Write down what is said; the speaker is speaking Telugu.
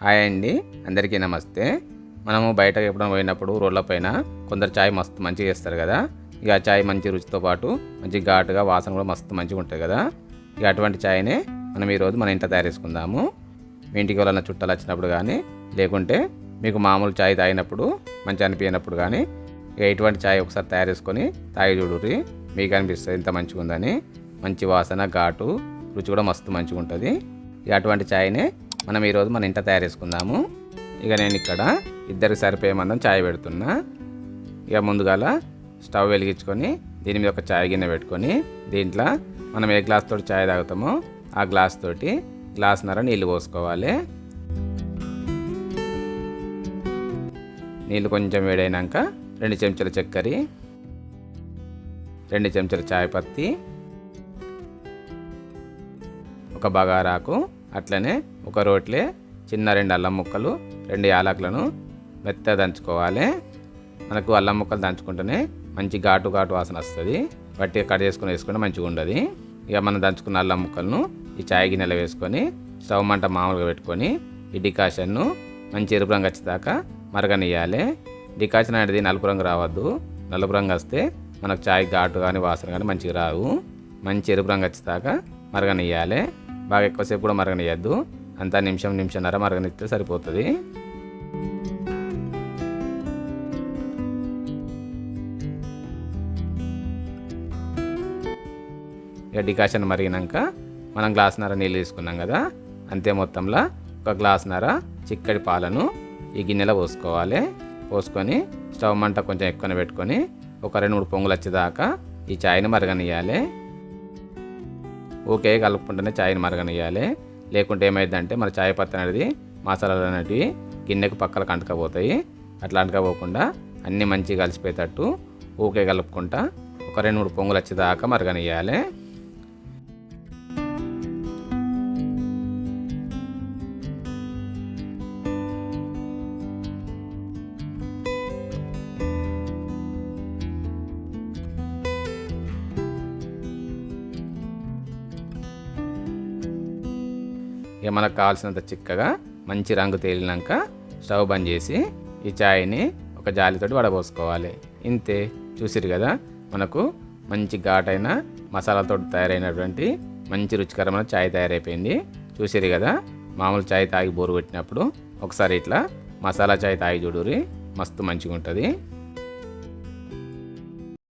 హాయ్ అండి, అందరికీ నమస్తే. మనము బయట ఎప్పుడైనా పోయినప్పుడు రోడ్ల పైన కొందరు చాయ్ మస్తు మంచిగా చేస్తారు కదా. ఇక ఆ చాయ్ మంచి రుచితో పాటు మంచి ఘాటుగా వాసన కూడా మస్తు మంచిగా ఉంటుంది కదా. ఇక అటువంటి చాయ్నే మనం ఈరోజు మన ఇంట్లో తయారు చేసుకుందాము. మీ ఇంటికి వాళ్ళ చుట్టాలు వచ్చినప్పుడు కానీ, లేకుంటే మీకు మామూలు చాయ్ తాగినప్పుడు మంచిగా అనిపించినప్పుడు కానీ, ఇక ఇటువంటి చాయ్ ఒకసారి తయారు చేసుకొని తాగి చూడుర్రి. మీకు అనిపిస్తుంది ఎంత మంచిగా ఉందని. మంచి వాసన, ఘాటు, రుచి కూడా మస్తు మంచిగా ఉంటుంది. ఇక అటువంటి చాయ్నే మనం ఈరోజు మన ఇంట్లో తయారు చేసుకుందాము. ఇక నేను ఇక్కడ ఇద్దరికి సరిపోయే మందం చాయ్ పెడుతున్నా. ఇక ముందుగాల స్టవ్ వెలిగించుకొని దీని మీద ఒక చాయ్ గిన్నె పెట్టుకొని, దీంట్లో మనం ఏ గ్లాస్ తోటి చాయ్ తాగుతామో ఆ గ్లాస్ తోటి గ్లాస్న్నర నీళ్ళు పోసుకోవాలి. నీళ్ళు కొంచెం వేడైనాక 2 చెంచాల చక్కెర, 2 చెంచాల చాయ్ పత్తి, ఒక బగారాకు, అట్లనే ఒక రోట్లే చిన్న 2 అల్లం ముక్కలు, 2 యాలకులను మెత్తగా దంచుకోవాలి. మనకు అల్లం ముక్కలు దంచుకుంటేనే మంచి ఘాటు వాసన వస్తుంది. వట్టిగా కట్ చేసుకుని వేసుకుంటే మంచిగా ఉండదు. ఇక మనం దంచుకున్న అల్లం ముక్కలను ఈ చాయ్ గిన్నెలో వేసుకొని స్టవ్ మంట మామూలుగా పెట్టుకొని ఈ డికాషన్ను మంచి ఎరుపు రంగు వచ్చేదాకా మరగనియాలి. డికాషన్ అనేది నలుపు రంగు రావద్దు. నలుపు రంగు వస్తే మనకు చాయ్ ఘాటు కానీ వాసన కానీ మంచిగా రావు. మంచి ఎరుపు రంగు వచ్చేదాకా మరగనియాలి. బాగా ఎక్కువసేపు కూడా మరగనియద్దు. అంతా నిమిషంన్నర మరగనిస్తే సరిపోతుంది. ఇక డికాషన్ మరిగినాక మనం గ్లాసున్నర నీళ్ళు తీసుకున్నాం కదా, అంతే మొత్తంలో ఒక గ్లాసున్నర చిక్కటి పాలను ఈ గిన్నెలో పోసుకోవాలి. పోసుకొని స్టవ్ మంట కొంచెం ఎక్కువనే పెట్టుకొని ఒక 2-3 పొంగులు వచ్చేదాకా ఈ చాయ్ని మరగనియాలి. ఓకే కలుపుకుంటేనే చాయ్ని మరగనియాలి. లేకుంటే ఏమైందంటే మన చాయ్ పత్తి అనేది మసాలాలు అనేటివి గిన్నెకు పక్కలకు అంటుకపోతాయి. అట్లా అంటుకపోకుండా అన్నీ మంచిగా కలిసిపోయేటట్టు ఓకే కలుపుకుంటా ఒక 2-3 పొంగులు వచ్చేదాకా మరగనియాలి. ఇక మనకు కావాల్సినంత చిక్కగా మంచి రంగు తేలినాక స్టవ్ బంద్ చేసి ఈ చాయ్ని ఒక జాలితోటి వడబోసుకోవాలి. ఇంతే, చూసిరు కదా, మనకు మంచి ఘాటైన మసాలాతో తయారైనటువంటి మంచి రుచికరమైన చాయ్ తయారైపోయింది. చూసిరు కదా, మామూలు చాయ్ తాగి బోరు పెట్టినప్పుడు ఒకసారి ఇట్లా మసాలా చాయ్ తాగి చూడుర్రి, మస్తు మంచిగా ఉంటుంది.